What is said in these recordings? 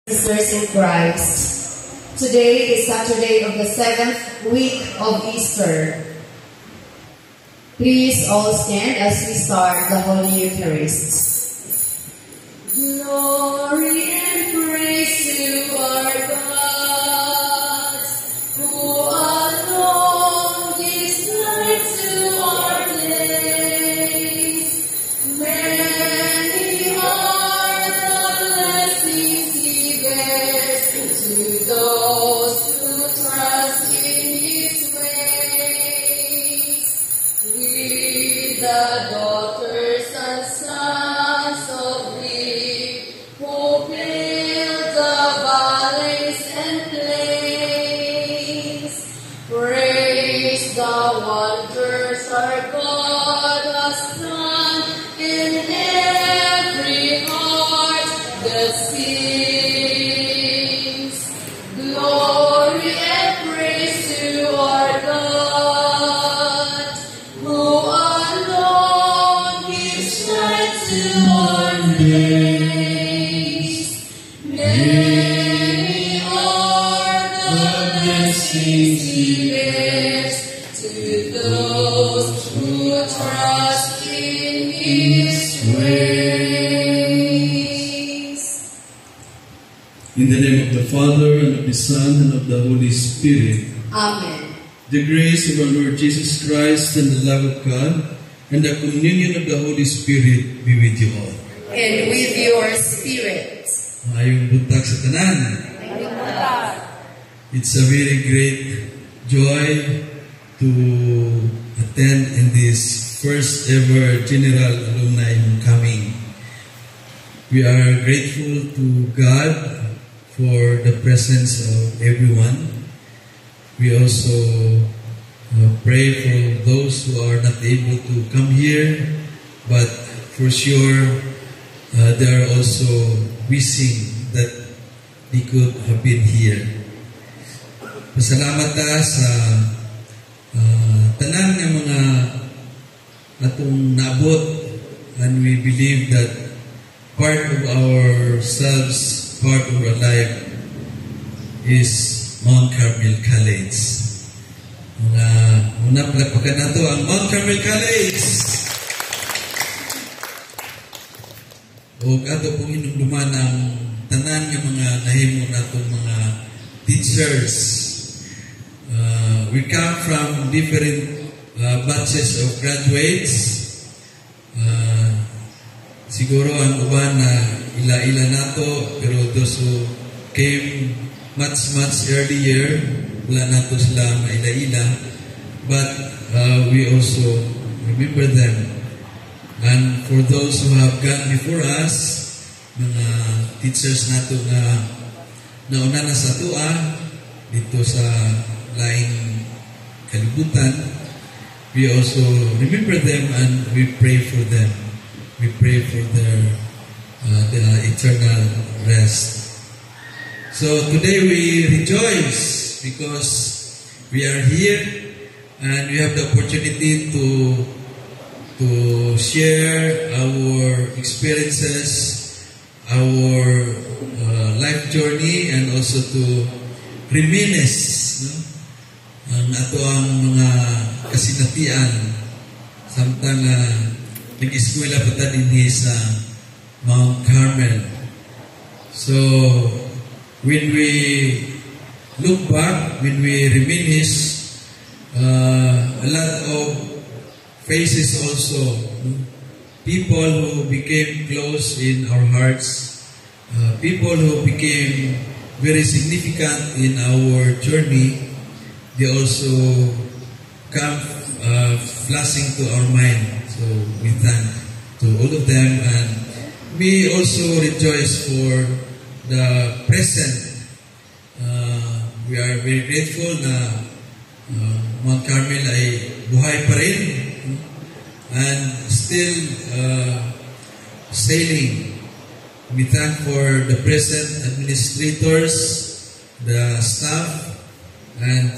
Sisters in Christ. Today is Saturday of the 7th week of Easter. Please all stand as we start the Holy Eucharist. Glory and praise to our God, who alone gives light to our days. Many are the blessings He bears to those who trust in His ways. We, the daughters and sons of Thee, who build the valleys and plains, praise the wonders our God has done in every heart that sings. Glory and praise to our God, who alone gives light to our days. Many are the blessings He bears to those who trust in His ways. In the name of the Father, and of the Son, and of the Holy Spirit. Amen. The grace of our Lord Jesus Christ, and the love of God, and the communion of the Holy Spirit be with you all. And with your spirit. Ayong buntag sa tanan. It's a very great joy to attend in this first ever General Alumni Homecoming. We are grateful to God for the presence of everyone. We also pray for those who are not able to come here, but for sure they are also wishing that they could have been here. Pasalamat ta sa tanan ng mga atong naabot, and we believe that part of ourselves, part of our life is Mount Carmel College. Una palakpakan nato ang Mount Carmel College. O ato pong hinumduman ang tanan ng mga nahimo natong mga teachers. We come from different batches of graduates. Siguro ang uban na ila-ila nato, pero those who came much earlier, wala nato sila maila-ila. But we also remember them. And for those who have gone before us, mga teachers nato na nauna na sa tua, dito sa laing kalibutan, we also remember them and we pray for them. We pray for their eternal rest. So today we rejoice because we are here and we have the opportunity to share our experiences, our life journey, and also to reminisce ang ato ang mga kasinatian samtang nag-eskwela pa ta dinhi sa Mount Carmel. So when we look back, when we reminisce, a lot of faces also, people who became close in our hearts, people who became very significant in our journey, they also come flashing to our mind. So we thank to all of them, and we also rejoice for the present. We are very grateful na Mount Carmel ay buhay pa rin and still sailing. We thank for the present administrators, the staff, and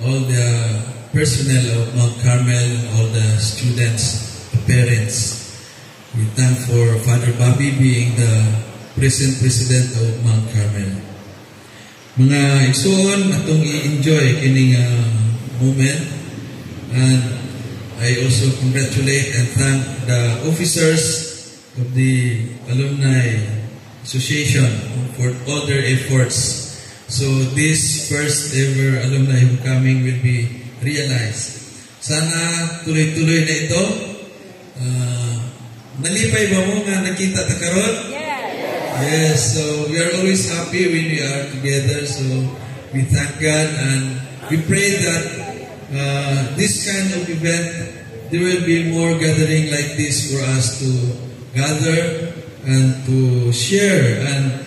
all the personnel of Mount Carmel, all the students, the parents. We thank for Father Bobby being the present president of Mount Carmel. Mga igsoon atong i-enjoy kining moment, and I also congratulate and thank the officers of the Alumni Association for all their efforts. So this first ever alumni homecoming will be realized. Sana tuloy-tuloy na ito. Nalipay ba mo nga nakita ta karon? Yes, so we are always happy when we are together. So we thank God and we pray that this kind of event, there will be more gathering like this for us to gather and to share and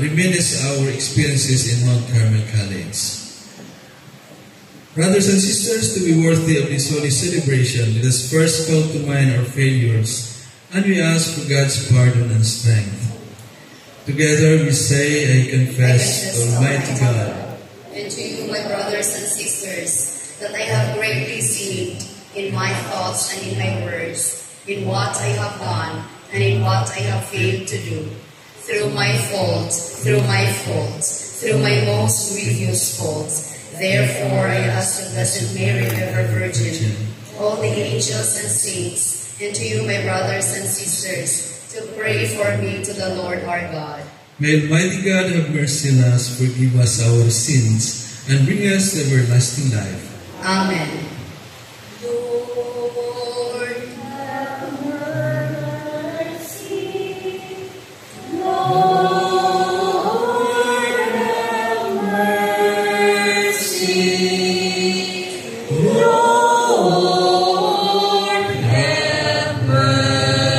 reminisce our experiences in Mount Carmel College. Brothers and sisters, to be worthy of this holy celebration, let us first call to mind our failures, and we ask for God's pardon and strength. Together we say, I confess, Almighty God, and to you, my brothers and sisters, that I have greatly sinned in my thoughts and in my words, in what I have done and in what I have failed to do, through my fault, through my most grievous faults. Therefore I ask the Blessed Mary, ever Virgin, all the angels and saints, and to you, my brothers and sisters, to pray for me to the Lord our God. May Almighty God have mercy on us, forgive us our sins, and bring us to everlasting life. Amen. Lord, have mercy. Lord, have mercy. Lord, have mercy.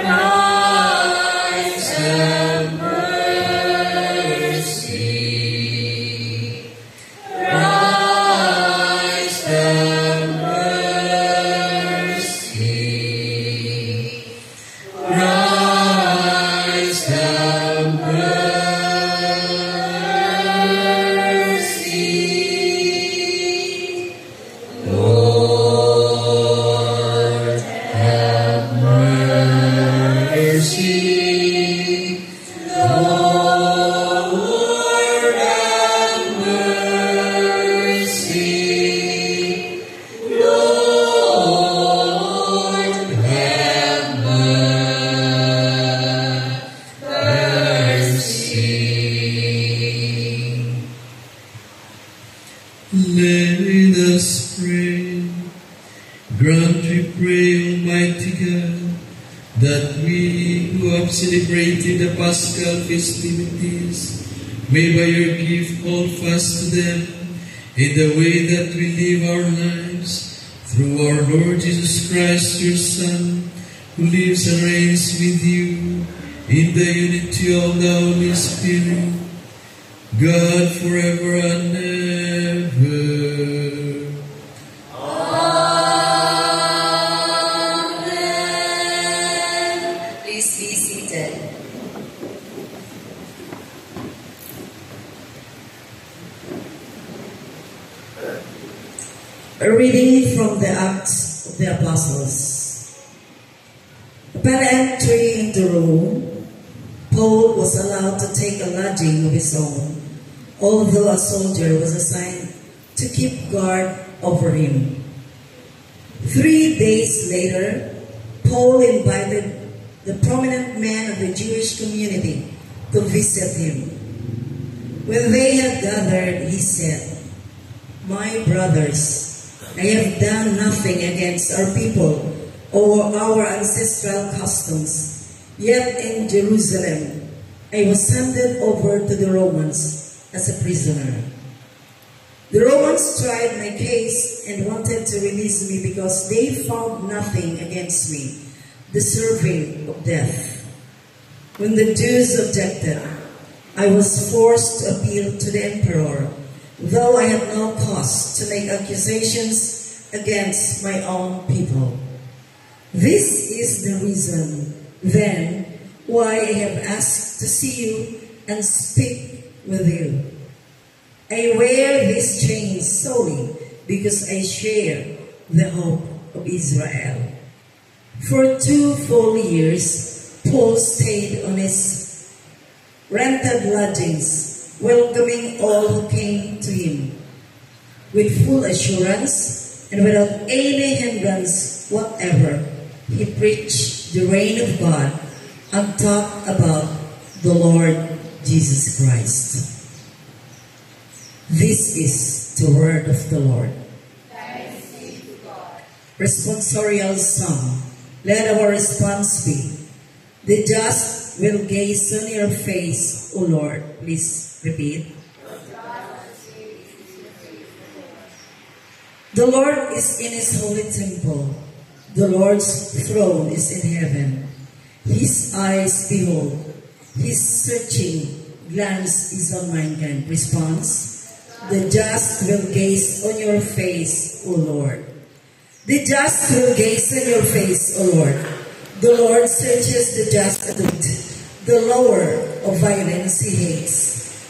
Christ, have mercy. Christ, have mercy. Christ, have mercy. Lord, have mercy. Lord, have mercy. Lord, have mercy. Let us pray. Grant, we pray, Almighty God, that we who have celebrated the Paschal festivities may by your gift hold fast to them in the way that we live our lives, through our Lord Jesus Christ, your Son, who lives and reigns with you in the unity of the Holy Spirit, God forever and ever. Amen. Please be seated. A reading from the Acts of the Apostles. Upon entry into Rome, Paul was allowed to take a lodging of his own, although a soldier was assigned to keep guard over him. 3 days later, Paul invited the prominent men of the Jewish community to visit him. When they had gathered, he said, "My brothers, I have done nothing against our people or our ancestral customs. Yet in Jerusalem, I was handed over to the Romans as a prisoner. The Romans tried my case and wanted to release me because they found nothing against me deserving of death. When the Jews objected, I was forced to appeal to the emperor, though I had no cause to make accusations against my own people. This is the reason, then, why I have asked to see you and speak with you. I wear these chains solely because I share the hope of Israel." For 2 full years, Paul stayed on his rented lodgings, welcoming all who came to him with full assurance and without any hindrance whatever. He preached the reign of God and talked about the Lord Jesus Christ. This is the word of the Lord. Responsorial song. Let our response be, the just will gaze on your face, O Lord. Please repeat. The Lord is in his holy temple. The Lord's throne is in heaven. His eyes behold. His searching glance is on mankind. Response. The just will gaze on your face, O Lord. The just will gaze on your face, O Lord. The Lord searches the just and the lower of violence he hates.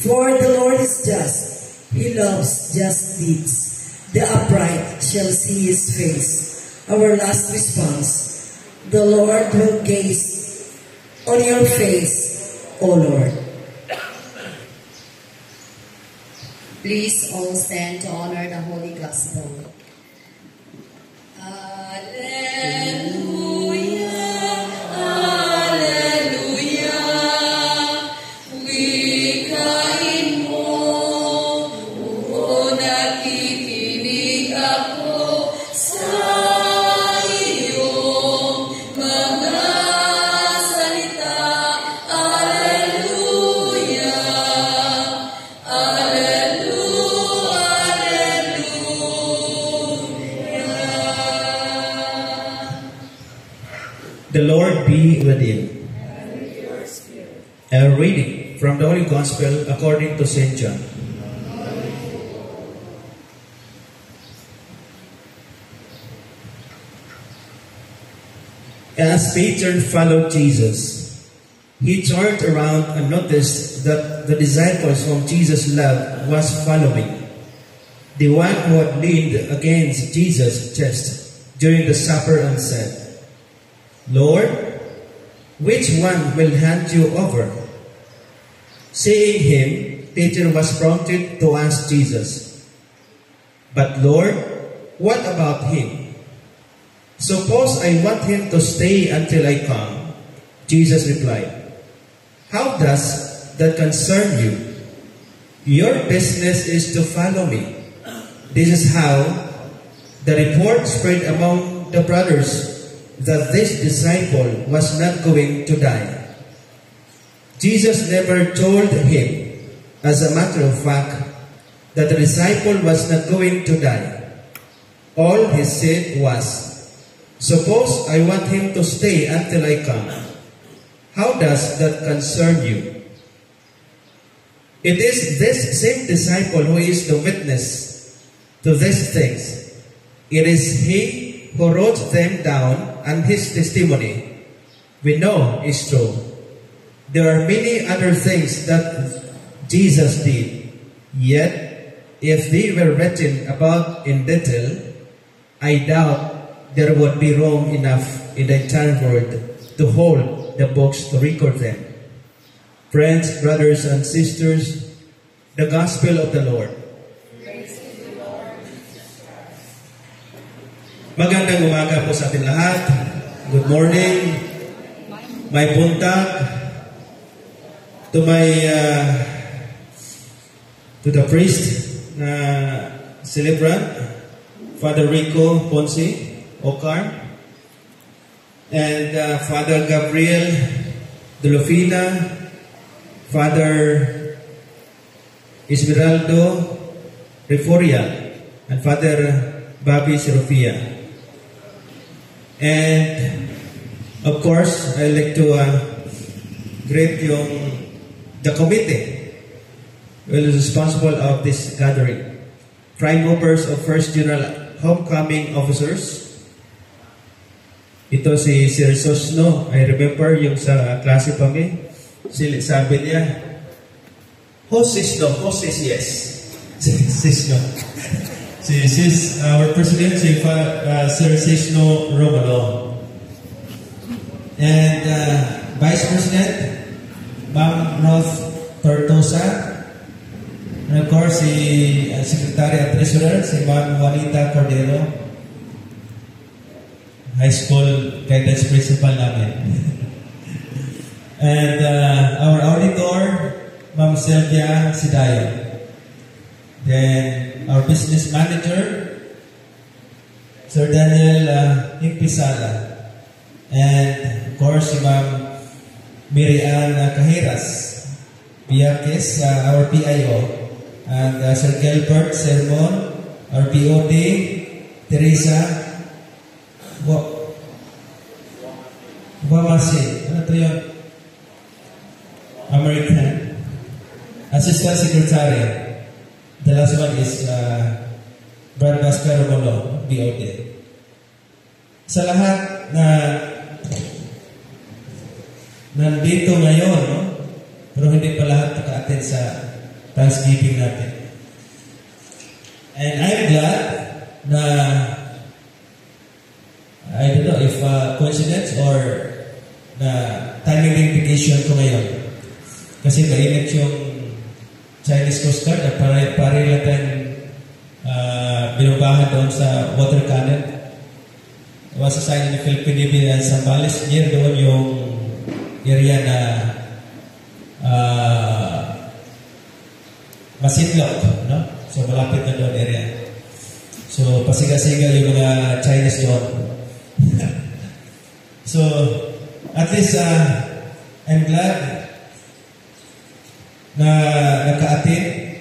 For the Lord is just. He loves just deeds. The upright shall see his face. Our last response. The Lord will gaze on your face, O Lord. Please all stand to honor the Holy Gospel. The Lord be with you. A reading from the Holy Gospel according to St. John. As Peter followed Jesus, he turned around and noticed that the disciples whom Jesus loved was following. The one who had leaned against Jesus' chest during the supper and said, Lord, which one will hand you over? Seeing him, Peter was prompted to ask Jesus, But Lord, what about him? Suppose I want him to stay until I come. Jesus replied, How does that concern you? Your business is to follow me. This is how the report spread among the brothers that this disciple was not going to die. Jesus never told him, as a matter of fact, that the disciple was not going to die. All he said was, Suppose I want him to stay until I come. How does that concern you? It is this same disciple who is the witness to these things. It is he who wrote them down, and his testimony we know is true. There are many other things that Jesus did, yet if they were written about in detail, I doubt there would be room enough in the entire world to hold the books to record them. Friends, brothers, and sisters, the Gospel of the Lord. Magandang umaga po sa ating lahat. Good morning. May buntag to the priest na celebrant, Father Rico Ponce Ocar, and Father Gabriel Delofina, Father Esmeraldo Reforia, and Father Bobby Serofia. And of course, I'd like to greet the committee who is responsible of this gathering. Prime movers of First General Homecoming Officers. Ito si Sir Sosno. I remember yung sa klase pa mi. Sabi niya, Hosisno, Hosis, yes. Sisno. Our President, Sir Sisno Romolo. And Vice President, Ma'am Roth Tortosa. And of course, si Secretary at Treasurer, si Ma'am Juanita Cordero. High School Guidance Principal namin. And our auditor, Ma'am Sylvia Sidayo. Then our business manager, Sir Daniel Impisala. And of course, Ma'am Miriam Cajeras, Biakis, our PIO. And Sir Gilbert Sermon, our POD, Teresa Wamasi. Ano to yun? American. Assistant Secretary. The last one is Brad Vascar Romolo, BOD. Sa lahat na nandito ngayon, no? Pero hindi pa lahat naka-attend sa Thanksgiving natin. And I'm glad na I don't know if coincidence or na timing vacation ko ngayon. Kasi mainit yung Chinese Coast Guard at pare lang tayong binubahan doon sa water cannon. Was assigned in the Philippine Navy and Zambales. Near doon yung area na Masitlok, no? So malapit na doon area. So pasiga-siga yung mga Chinese doon. So at least I'm glad na naka-attend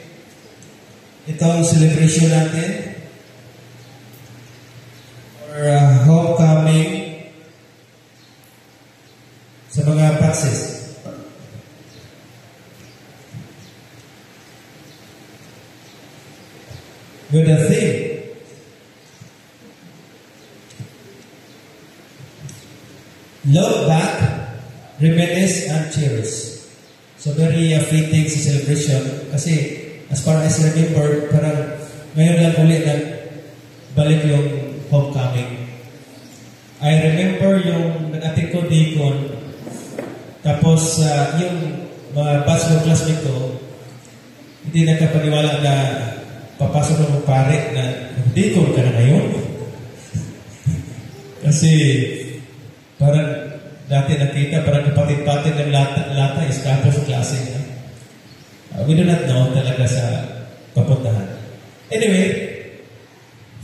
itong celebration natin or homecoming sa mga batches. With the theme, look back, reminisce, and cherish. So very fitting sa celebration kasi as far as I remember, parang ngayon lang ulit balik yung homecoming. I remember yung nag-attend ko deacon, tapos yung mga batch ng classmate ko, hindi nagkapaniwala na papasok ng pare na deacon ka na ngayon. Kasi parang dati nakita, parang kapatid-patid ng lata is kapos sa klase. We do not know talaga sa papuntahan. Anyway,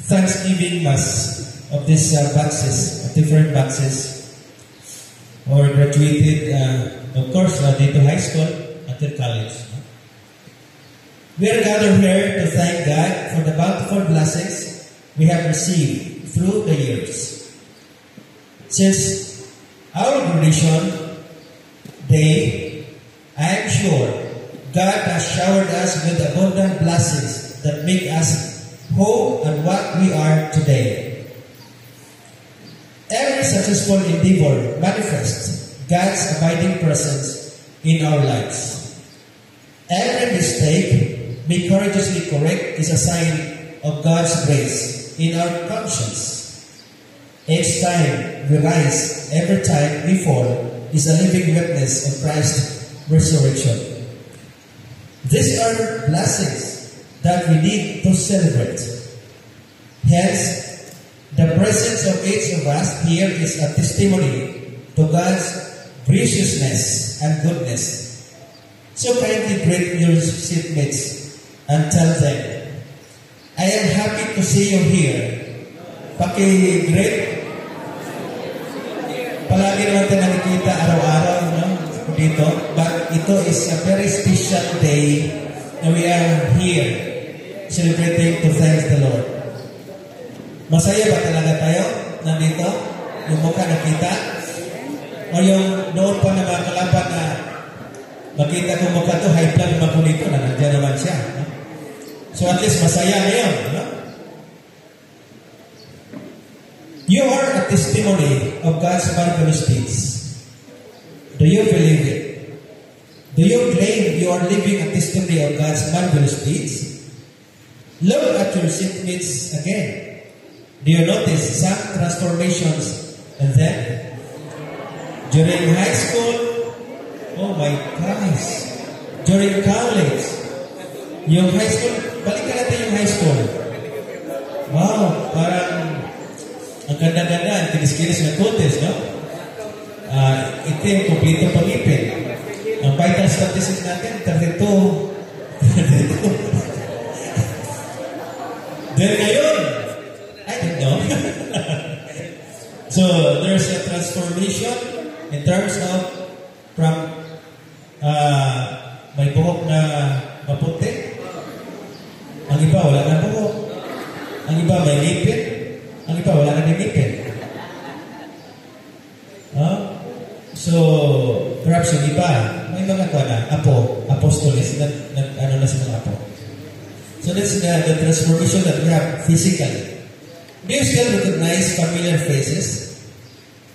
Thanksgiving Mass of these batches, different batches, or graduated, of course, dito high school until college. We are gathered here to thank God for the bountiful blessings we have received through the years. Since our graduation day, I am sure God has showered us with abundant blessings that make us whole and what we are today. Every successful endeavor manifests God's abiding presence in our lives. Every mistake we courageously correct is a sign of God's grace in our conscience. Each time we rise, every time we fall, is a living witness of Christ's resurrection. These are blessings that we need to celebrate. Hence, the presence of each of us here is a testimony to God's graciousness and goodness. So kindly greet your seatmates and tell them, I am happy to see you here. Paki-greet. Palagi naman tayo nakikita araw-araw, no? Dito. But ito is a very special day na we are here celebrating to thank the Lord. Masaya ba talaga tayo nandito? Yung mukha nakita? O yung noon pa na mga kalaban na makita ko mukha to, high blood naman ko dito na nandiyan naman siya. No? So at least masaya ngayon. No? You are a testimony of God's marvelous deeds. Do you believe it? Do you claim you are living a testimony of God's marvelous deeds? Look at your seatmates again. Do you notice some transformations in them? During high school, oh my gosh. During college, yung high school, balikan natin yung high school. Wow, parang ang ganda-ganda, ang kinis-kinis ng kutis, no? Itim, kumplito pangipin. Ang vital statistics natin, 32. Then ngayon, I don't know. So, there's a transformation in terms of from may buhok na maputi. Ang iba, wala na buhok. Ang iba, may ngipin. Ang iba, wala na ngipin. So, perhaps yung iba, may mga apostoles, ano na sa mga apo. So that's the transformation that we have physically. Do you still recognize familiar faces?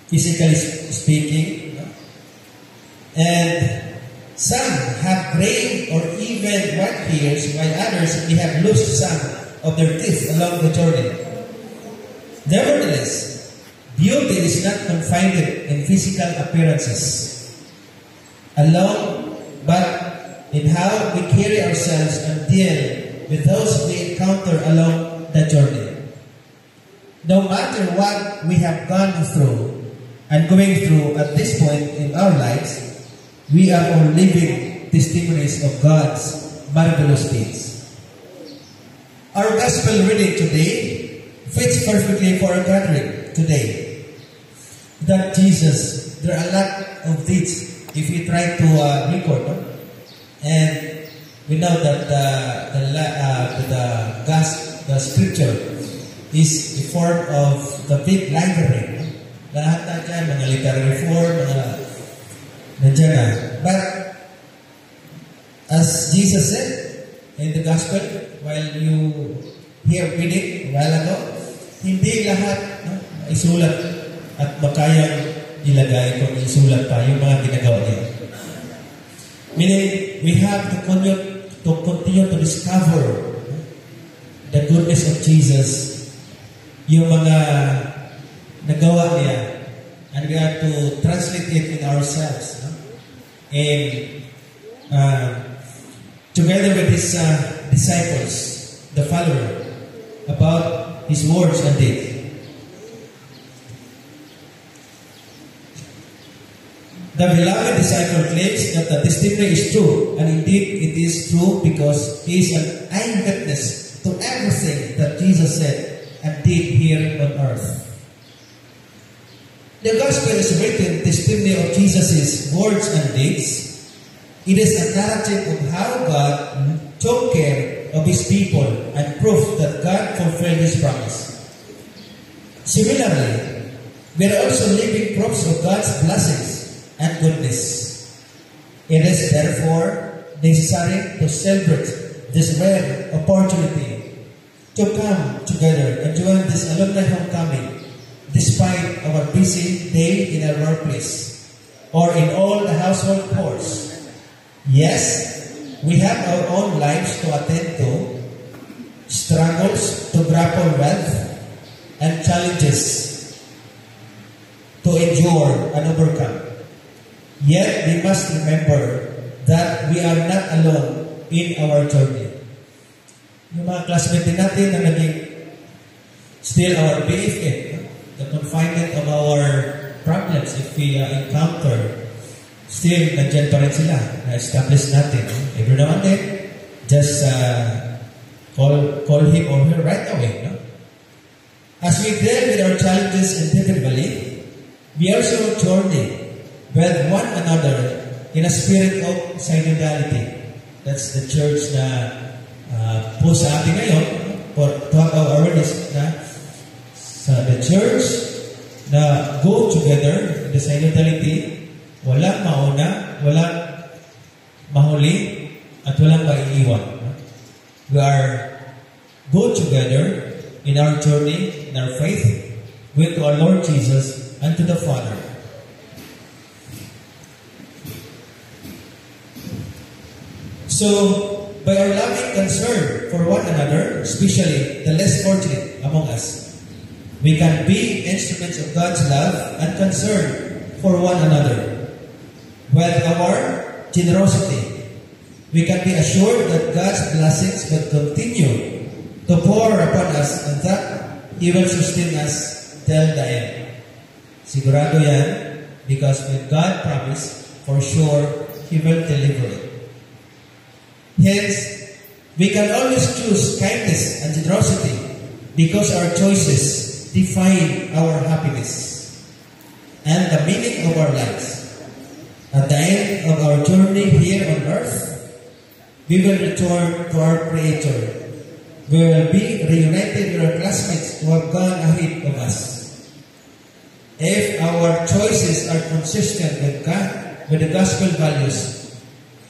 Physically speaking. No? And some have gray or even white hairs, while others may have lost some of their teeth along the journey. Nevertheless, beauty is not confined in physical appearances alone, but in how we carry ourselves and deal with those we encounter along the journey. No matter what we have gone through and going through at this point in our lives, we are all living testimonies of God's marvelous deeds. Our gospel reading today fits perfectly for a gathering today. That Jesus, there are a lot of deeds if we try to record, no? And we know that the scripture is the form of the big library. No? Lahat na dyan, mga literary form, mga nandiyan na. But as Jesus said in the gospel, while you hear reading a while ago, hindi lahat isulat at makayang ilagay kung isulat pa yung mga ginagawa niya. Meaning, we have to continue to discover the goodness of Jesus, yung mga nagawa niya, and we have to translate it in ourselves. No? And together with his disciples, the follower, about his words and deeds. The beloved disciple claims that the testimony is true, and indeed it is true because he is an eyewitness to everything that Jesus said and did here on earth. The gospel is written testimony of Jesus' words and deeds. It is a narrative of how God took care of His people and proof that God fulfilled His promise. Similarly, we are also living proofs of God's blessings and goodness. It is therefore necessary to celebrate this rare opportunity to come together and join this alumni homecoming despite our busy day in our workplace or in all the household chores. Yes, we have our own lives to attend to, struggles to grapple with, and challenges to endure and overcome. Yet, we must remember that we are not alone in our journey. Yung mga classmates natin na naging still our BFF, the confinement of our problems if we encounter, still nandyan pa rin sila, na-establish natin. Every now and then, just call him or her right away. No? As we deal with our challenges individually, we also journey with one another in a spirit of synodality. That's the church na po sa atin ngayon, to have our awareness na sa the church na go together in the synodality, walang mauna, walang mahuli, at walang maiiwan. We are go together in our journey, in our faith, with our Lord Jesus and to the Father. So, by our loving concern for one another, especially the less fortunate among us, we can be instruments of God's love and concern for one another. With our generosity, we can be assured that God's blessings will continue to pour upon us and that He will sustain us till the end. Sigurado yan, because with God promise, for sure, He will deliver it. Hence, we can always choose kindness and generosity because our choices define our happiness and the meaning of our lives. At the end of our journey here on earth, we will return to our Creator. We will be reunited with our classmates who have gone ahead of us. If our choices are consistent with God, with the gospel values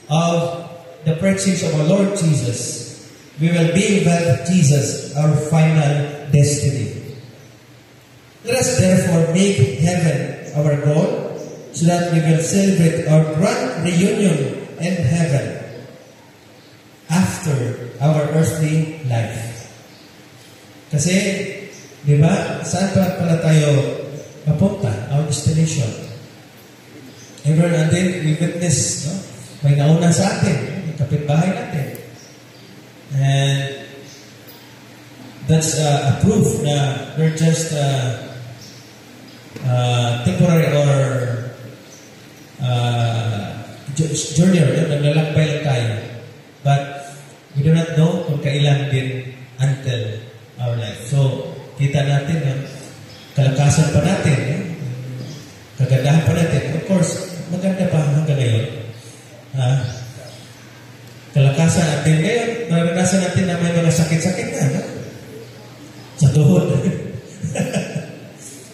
of the preachings of our Lord Jesus, we will be with Jesus, our final destiny. Let us therefore make heaven our goal, so that we will celebrate our grand reunion in heaven after our earthly life. Kasi, di ba, saan pala tayo mapunta? Our destination. Ever and then we witness, no? May nauna sa atin, may kapitbahay natin. And that's a proof na we're just temporary or journeyer, naglalakbay lang tayo. But we do not know kung kailan din until our life. So, kita natin yung kalakasan pa natin, kagandahan pa natin. Of course, maganda pa hanggang ngayon. Kalakasan natin ngayon, naranasan natin na may mga sakit-sakit na, sa tuhod.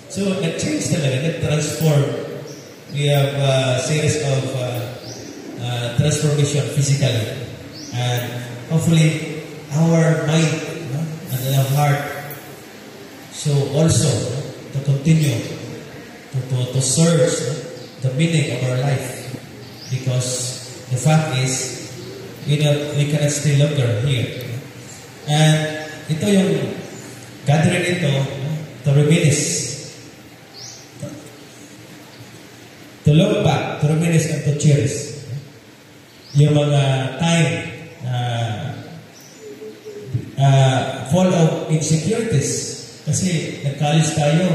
So, nag-change talaga, nag-transform. We have a series of transformation physically, and hopefully our mind and our heart so also to continue to search the meaning of our life, because the fact is we cannot stay longer here. And ito yung gathering ito to reminisce, to look back, to reminisce and to cherish yung mga time full of insecurities. Kasi nag-college tayo,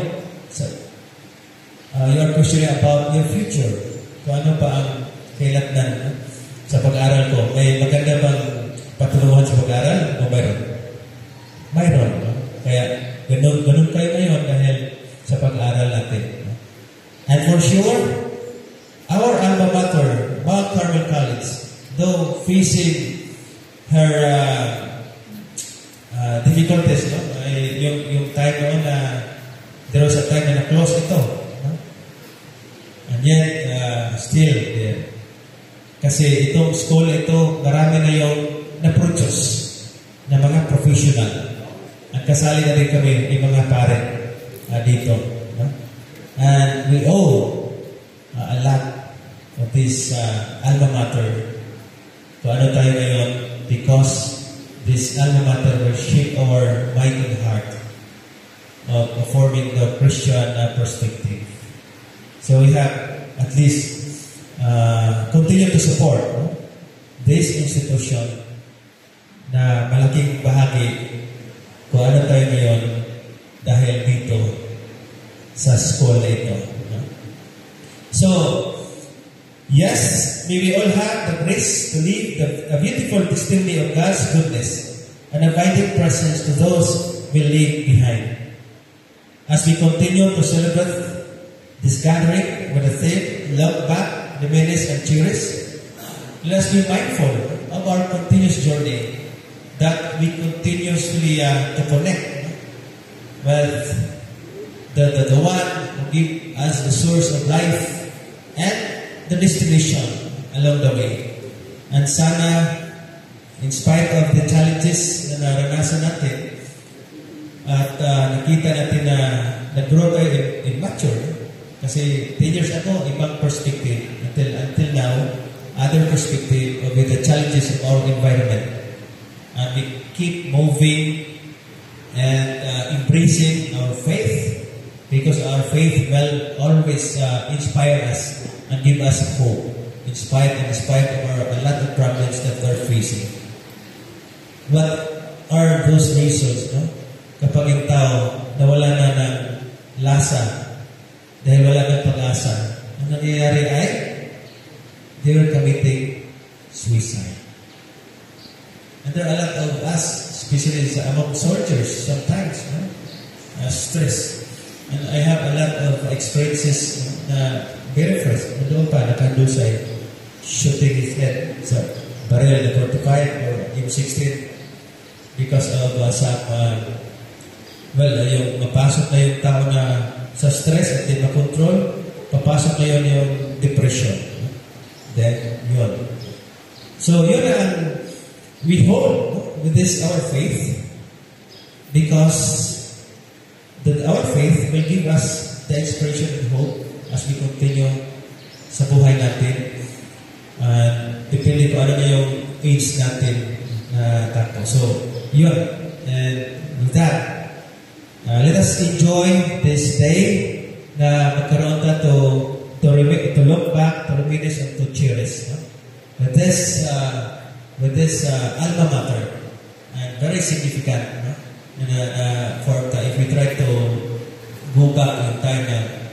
you are questioning about your future. Kung ano pa ang kailatnan sa pag-aaral ko. May maganda bang patulungan sa pag-aaral? O mayroon? Mayroon. Kaya ganun kayo ngayon dahil sa pag-aaral natin. And for sure, our alma mater, Mount Carmel College, though facing her difficulties, no? Yung time noon na there was a time na na-close ito, no? And yet still there, kasi itong school ito, marami na yung na-produce na mga professional, at kasali na rin kami yung mga parent dito, no? And we owe a lot of this alma mater to ano tayo ngayon, because this alma mater will shape our mind and heart of forming the Christian perspective. So we have at least continue to support this institution na malaking bahagi kung ano tayo ngayon dahil dito sa school na ito. So, yes, may we all have the grace to live a beautiful testimony of God's goodness and abiding presence to those we leave behind. As we continue to celebrate this gathering with the theme, Look Back, Reminisce, and Cherish, let us be mindful of our continuous journey, that we continuously to connect with the one who gives us the source of life and the destination along the way. And sana, in spite of the challenges na naranasan natin, at nakita natin na nag-grow tayo in mature, kasi 10 years ago, ibang perspective. Until now, other perspective with the challenges of our environment. and we keep moving and embracing our faith, because our faith will always inspire us and give us hope in spite of a lot of problems that we're facing. What are those reasons, no? Kapag yung tao nawala na ng lasa dahil wala ng pag-asa, ang nangyayari ay they were committing suicide. And there are a lot of us, especially among soldiers, sometimes, no? Stress. And I have a lot of experiences na very first, doon pa, nakandusay, shooting his head sa barrel na 45 or M16 because of yung mapasok na yung tao na sa stress at di makontrol, papasok na yun yung depression. Then, yun. So, yun ang we hold with this our faith, because our faith will give us the inspiration and hope as we continue sa buhay natin. Depende kung ano na yung age natin na takbo. So, yun. And with that, let us enjoy this day na magkaroon na to look back, to reminisce, and to cherish. No? With this alma mater, and very significant, no? If we try to go back in time na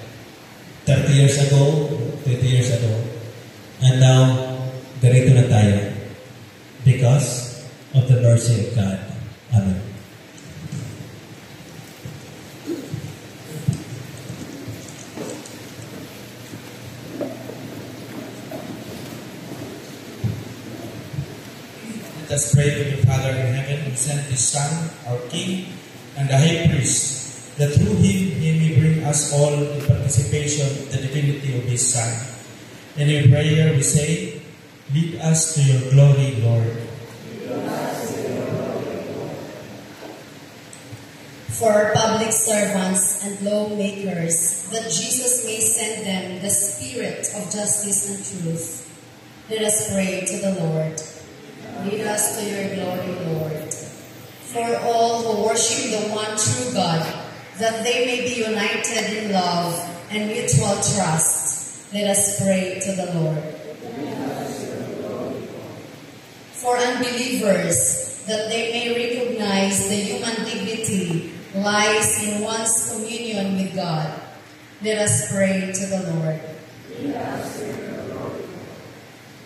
30 years ago, 20 years ago, and now, ganito na tayo because of the mercy of God. Amen. Let us pray to the Father in heaven who sent His Son, our King, and the High Priest, that through Him He may bring us all in participation in the divinity of His Son. And in prayer we say, lead us to your glory, Lord. For our public servants and lawmakers, that Jesus may send them the spirit of justice and truth. Let us pray to the Lord. Lead us to your glory, Lord. For all who worship the one true God, that they may be united in love and mutual trust, let us pray to the Lord. For unbelievers, that they may recognize the human dignity lies in one's communion with God, let us pray to the Lord.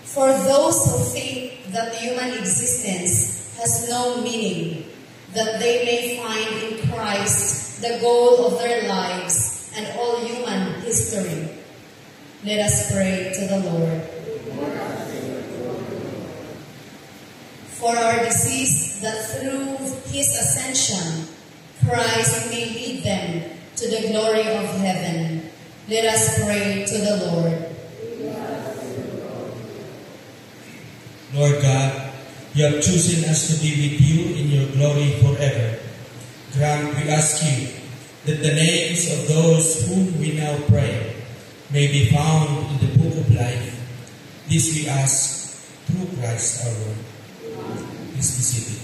For those who think that human existence has no meaning, that they may find in Christ the goal of their lives and all human history, let us pray to the Lord. For our deceased, that through His ascension, Christ may lead them to the glory of heaven, let us pray to the Lord. Lord God, you have chosen us to be with you in your glory forever. Grant, we ask you, that the names of those whom we now pray may be found in the book of life. This we ask through Christ our Lord. Please be seated.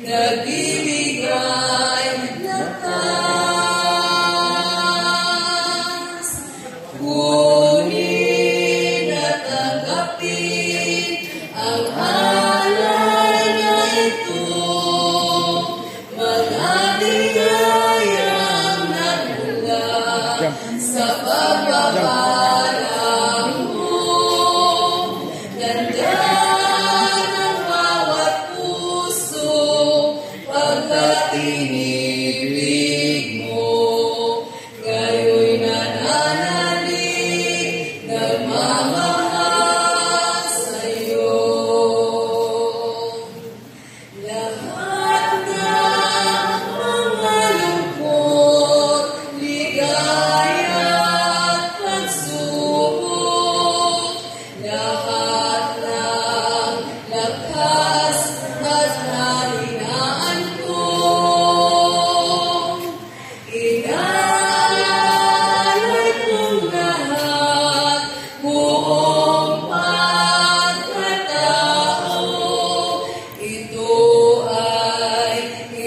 Nagbibigay ang alay na ito, mga biyayang nagmula sa pagbabalang mo. Ganda ng bawat puso pagkat inibig mo, gayo'y nananalig, nagmamahal sa'yo. Lahat ng mga lungkot, ligaya at pagsubok, lahat ng lakas at kahinaan ko, inalay kong lahat, buong pagkatao. Ito ay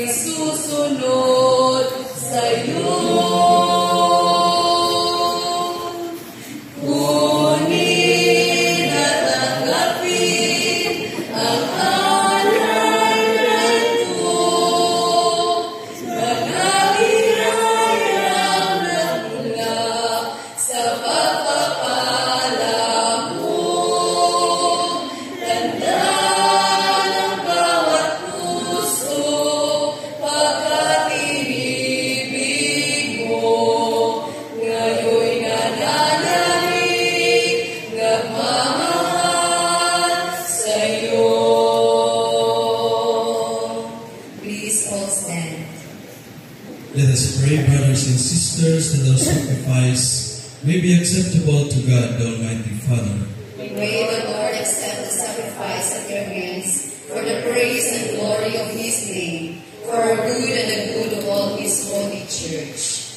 isusunod sa'yo. Kunin at tanggapin ang alay na ito, mga biyayang nagmula sa pagpapala mo. Ganda ng bawat puso pagkat inibig mo, ngayo'y nananalig, nagmamahal sa'yo. Please all stand. Let us pray, brothers and sisters, that our sacrifice may be acceptable to God, the Almighty Father. May the Lord accept the sacrifice of your hands for the praise and glory of His name, for our good and the good of all His holy church.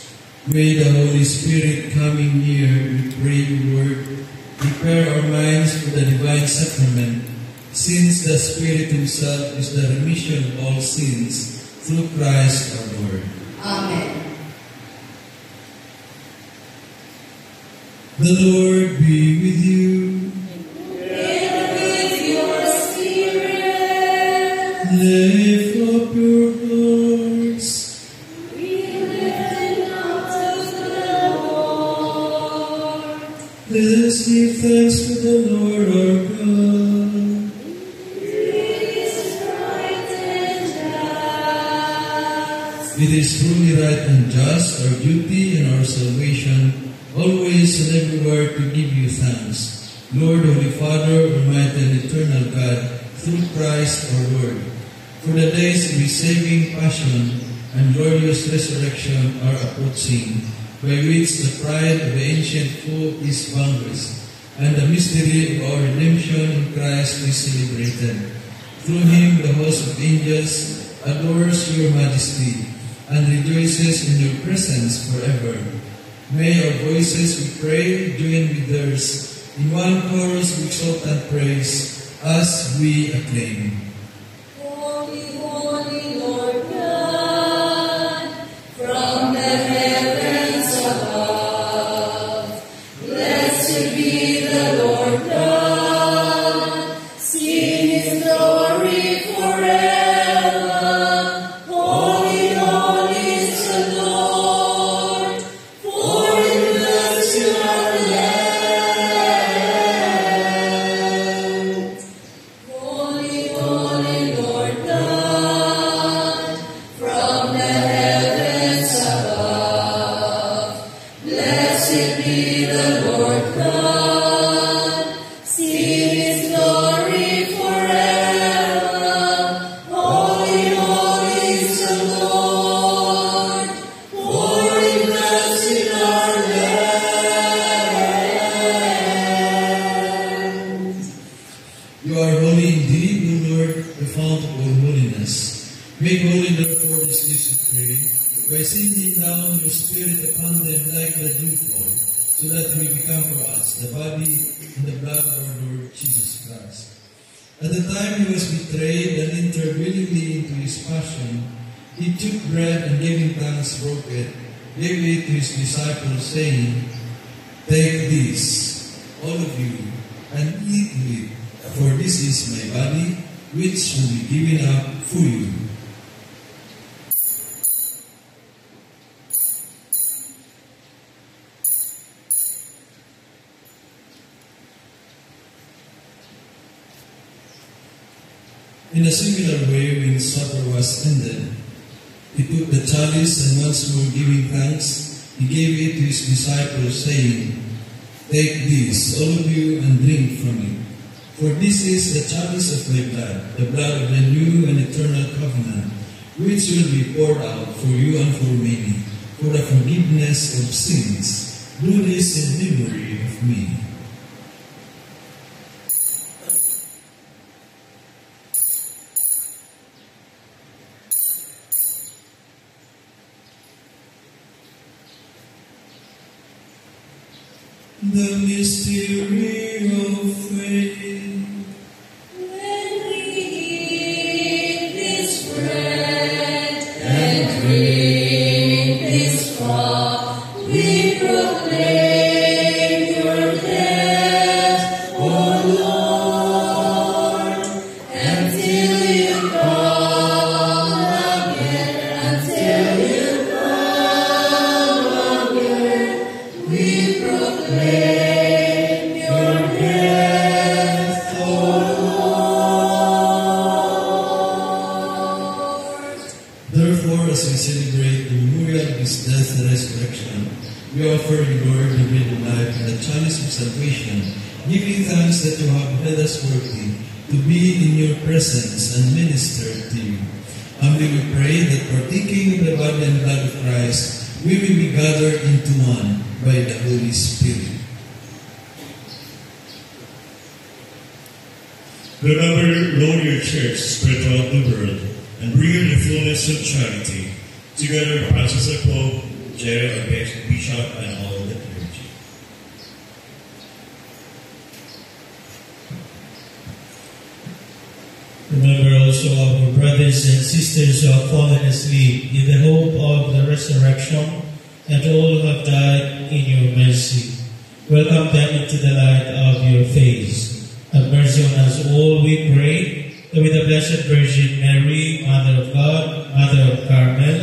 May the Holy Spirit coming here, we pray, Lord, prepare our minds for the divine sacrament, since the Spirit Himself is the remission of all sins through Christ our Lord. Amen. The Lord be with you. And with your spirit, Lift up your hearts. we lift up to the Lord. Let us give thanks to the Lord our God. It is right and just. It is truly right and just, our duty and our salvation, always and everywhere to give you thanks. Lord, Holy Father, Almighty and Eternal God, through Christ our Lord. For the days of His saving passion and glorious resurrection are approaching, by which the pride of the ancient foe is vanquished, and the mystery of our redemption in Christ is celebrated. Through Him the host of angels adores your majesty, and rejoices in your presence forever. May our voices, we pray, join with theirs in one chorus of exultant praise as we acclaim. Holy, holy Lord God, from the heavens above, blessed be the Lord God, sing His glory forever. Holy, holy is the Lord, for in mercy our land. Holy, holy Lord God, from the heavens above, blessed be the Lord God, sing His glory forever. Holy, holy is the Lord, for He dwells in our land. You are holy indeed, O Lord, the fount of all holiness. Make holy therefore these gifts, we pray, by sending down your Spirit upon them like the dewfall, so that they may become for us the body and the blood of our Lord Jesus Christ. At the time He was betrayed and entered willingly into His passion, He took bread and giving thanks broke it, gave it to His disciples, saying, Take this, all of you, and eat it, for this is my body, which will be given up for you. In a similar way, when supper was ended, he took the chalice, and once more giving thanks, he gave it to his disciples, saying, "Take this, all of you, and drink from it. For this is the chalice of my blood, the blood of the new and eternal covenant, which will be poured out for you and for many, for the forgiveness of sins. Do this in memory of me." The mystery of faith. When we eat this bread and drink this cup, we proclaim your death, O Lord, until you come again, until you come again. We proclaim your death, O Lord. Therefore, as we celebrate the memorial of his death and resurrection, we offer you, Lord, the bread of life and the chalice of salvation, giving thanks that you have led us worthy to be in your presence and minister to you. Humbly we pray that partaking of the body and blood of Christ, we will be gathered into one by the Holy Spirit. Remember, Lord, your church spread throughout the world, and bring her the fullness of charity, together with Francis the Pope, Jerry, our Bishop, and all the clergy. Remember also our brothers and sisters who have fallen asleep in the hope of the resurrection, and all who have died in your mercy. Welcome them into the light of your face. Have mercy on us all, we pray, that with the Blessed Virgin Mary, Mother of God, Mother of Carmel,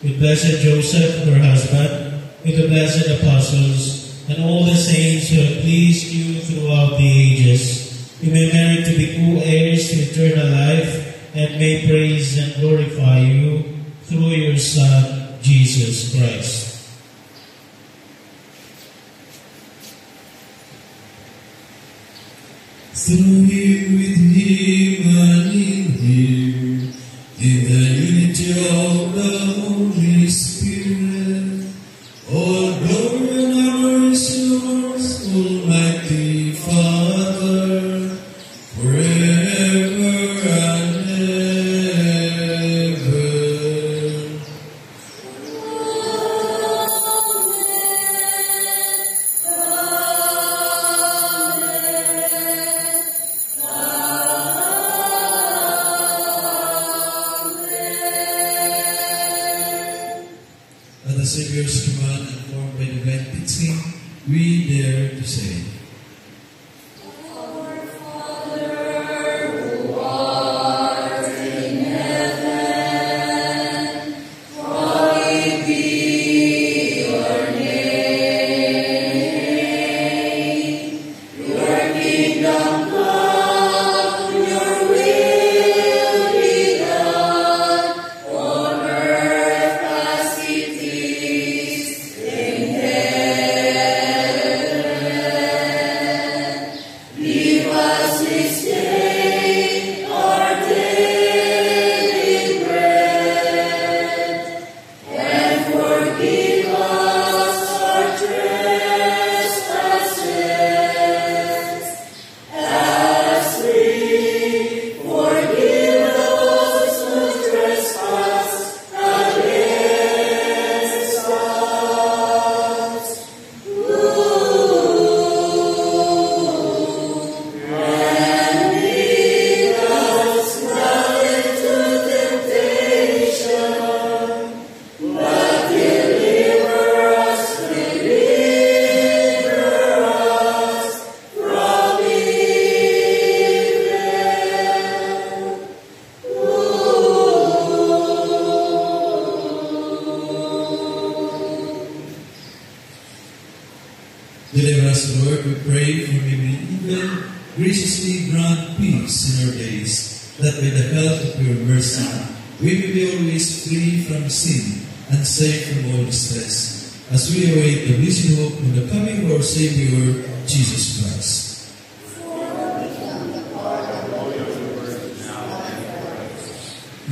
with Blessed Joseph, her husband, with the blessed apostles, and all the saints who have pleased you throughout the ages, we may merit to be co-heirs to eternal life, and may praise and glorify you through your Son, Jesus Christ. Through him, with him, and in him, in the unity of the Holy Spirit, all glory and honor is yours, Almighty Father, forever and ever. At the Savior's command and formed by divine teaching, we dare to say, Our Father, who art in heaven, hallowed be your name. Your kingdom come, your will be done, on earth as it is graciously grant peace in our days, that by the help of your mercy, we may be always free from sin and safe from all distress, as we await the blessed hope of the coming of our Savior, Jesus Christ.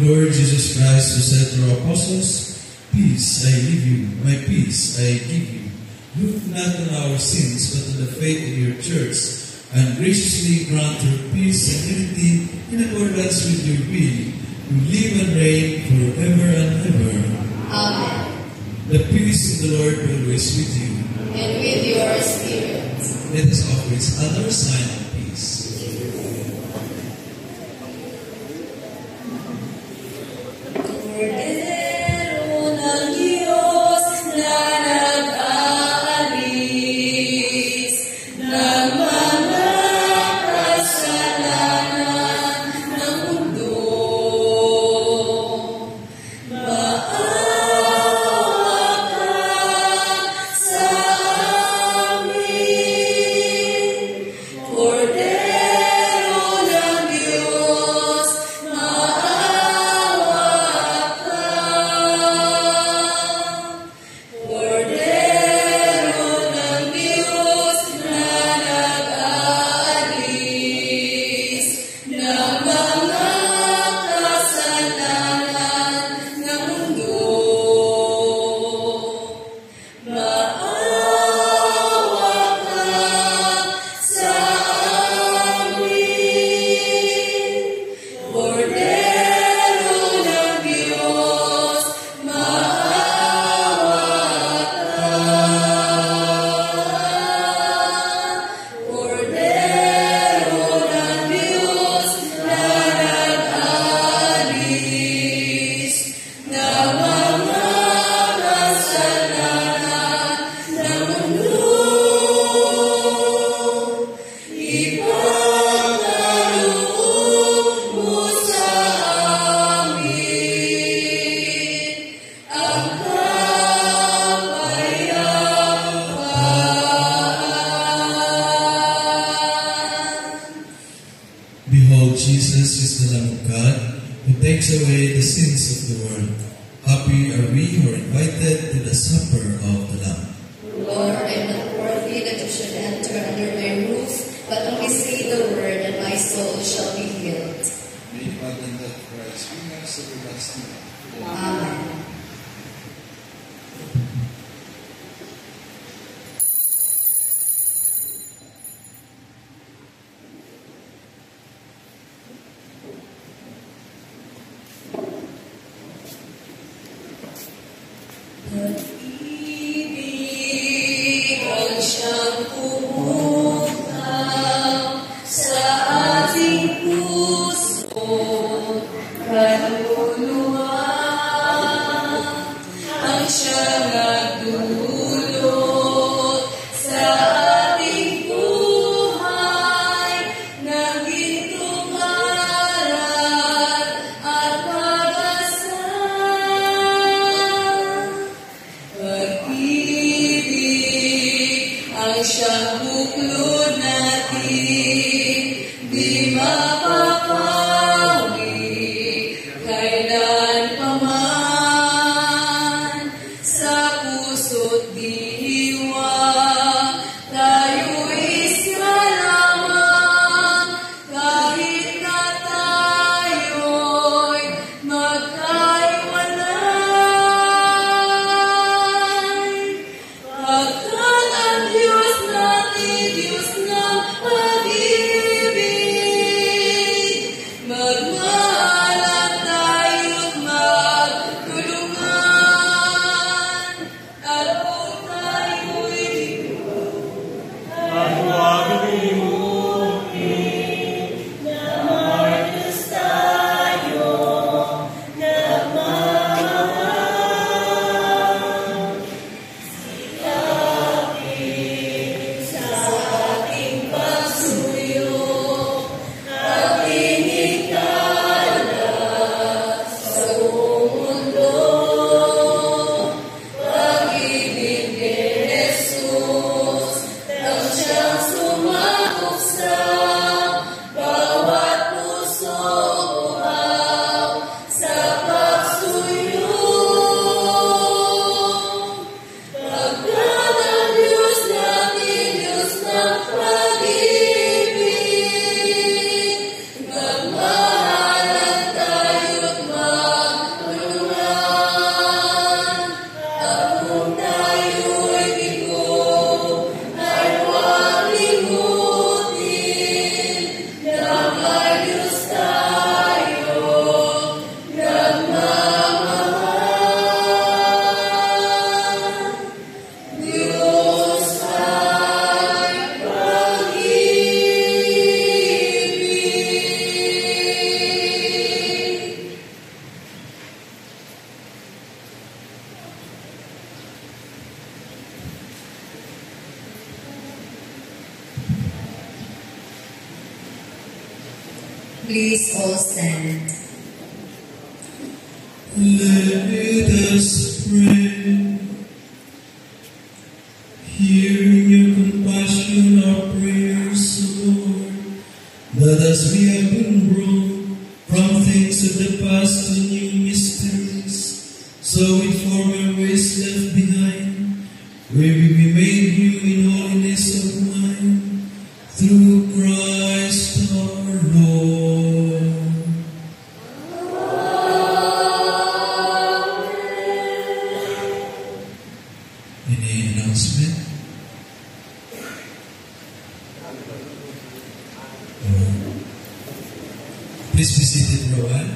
Lord Jesus Christ, who said to our apostles, "Peace I leave you, my peace I give you. Look not on our sins, but on the faith of your church, and graciously grant her peace and unity in accordance with your will, who live and reign forever and ever." Amen. The peace of the Lord be always with you. And with your spirit. Let us offer each other a sign of peace. Cordero ng Diyos na nag-aalis ng mga kasalanan ng mundo. Maawa ka sa amin, Cordero ng Diyos, maawa ka. Cordero ng Diyos na nag-aalis ng mga kasalanan ng mundo. Maawa ka sa amin, Cordero ng Diyos, maawa ka. Cordero ng Diyos na nag-aalis ng mga kasalanan ng mundo. Ipagkaloob mo sa amin ang kapayapaan. Behold, Jesus is the Lamb of God, who takes away the sins of the world. Happy are we who are invited to the supper of the Lamb. Lord, I am not worthy that you should enter under my roof, but only say the word, and my soul shall be healed. May the blood and death of Christ bring us everlasting life. Amen. Pag-ibig ang siyang pumukaw sa ating puso, kaluluwa ang siyang nagdulot sa ating buhay ng gintong aral at pag-asa. Pag-ibig ang siyang buklod natin, di mapapawi kailan paman. Sa puso't diwa, tayo isa lamang, kahit na tayo'y magkaiwalay. Pagkat ang Diyos natin, Diyos ng pag-ibig, Please all stand. Let us pray. Hear in your compassion our prayers, O Lord, that as we have been brought from things of the past to new mysteries, so with former ways left behind, we will be made new in holiness of mind, through Christ our Lord. Any announcement? Please be seated, Rowan.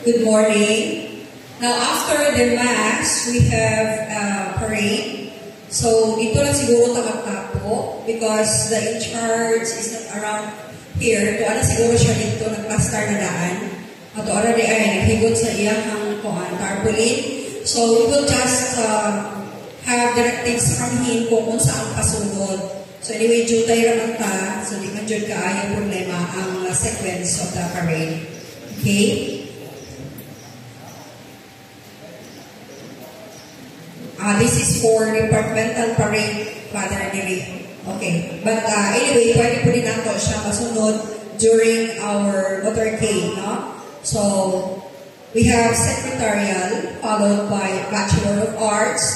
Good morning. Now, after the Mass, we have a parade. So, dito lang siguro tamaktapo because the in-charge is not around here. Tuwa na siguro siya dito, nag-pastar na daan. At tuwa na di ay naghigot sa iyang tarpaulin. So, we will just have directives from him kung saan pasunod. So, anyway, due tayo naman ta. So, di man dyan kaayo problema ang sequence of the parade. Okay? This is for departmental parade, Father Neri. Okay. But anyway, pwede po din nato siya masunod during our motorcade, no? So, we have secretarial, followed by Bachelor of Arts,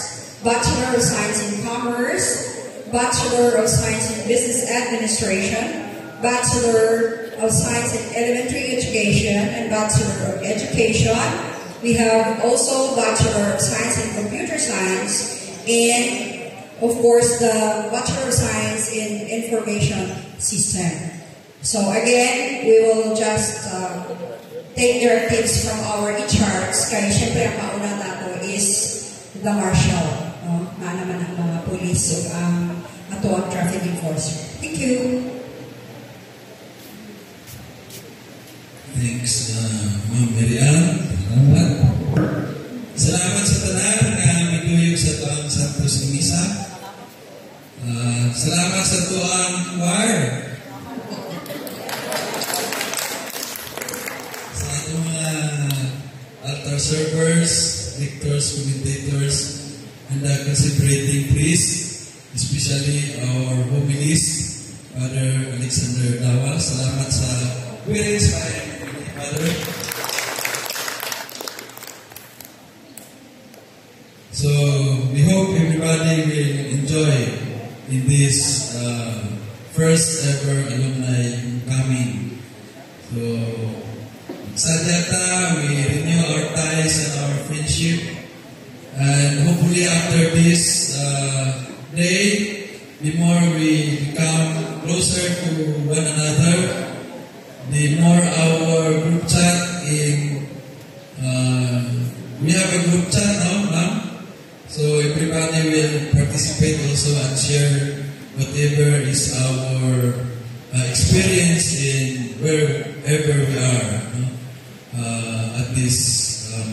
Bachelor of Science in Commerce, Bachelor of Science in Business Administration, Bachelor of Science in Elementary Education, and Bachelor of Education. We have also Bachelor of Science in Computer Science, and of course the Bachelor of Science in Information System. So again, we will just take directives from our in-charge. Kaya syempre ang mauna nato is the marshal. Naman ang mga police o ato ang traffic enforcer. Thank you. Thanks, Ma'am Miriam. Salamat. Salamat sa tanan na miduyog sa tuang Santos Misa. Salamat sa tuang choir. Sa atong mga altar servers, lectors, commentators, and the concentrating priests, especially our homilist, Father Alexander Dawal. Salamat sa very inspiring Father. So, we hope everybody will enjoy in this first ever alumni coming. So, Sadyata, we renew our ties and our friendship. And hopefully after this day, the more we become closer to one another, the more our group chat we have a group chat now, ma'am. So everybody will participate also and share whatever is our experience in wherever we are at this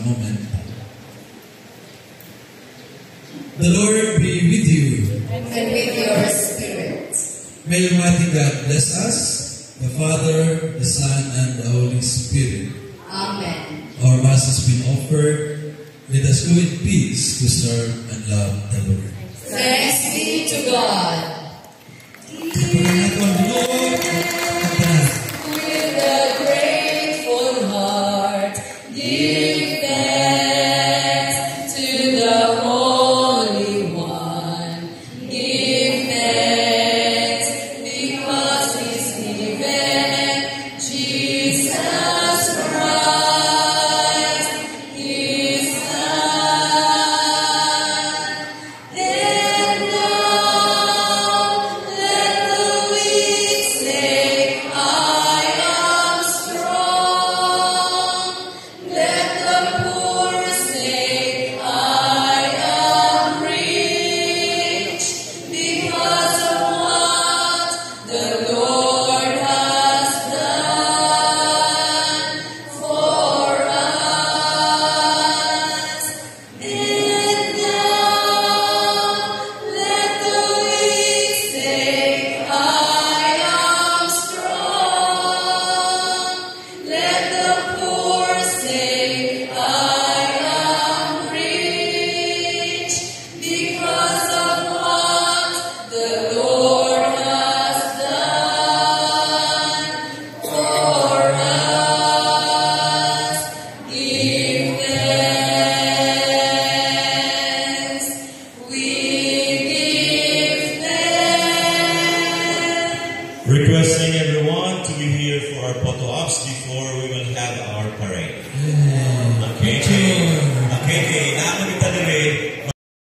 moment. The Lord be with you. And with your spirit. May Almighty God bless us, the Father, the Son, and the Holy Spirit. Amen. Our Mass has been offered. Let us go in peace to serve and love the Lord. Thanks be to God. With a grateful heart, give thanks to the Holy One. Give thanks because He's given Jesus Christ, His Son. Then now let the weak say, before we will have our parade. Yes.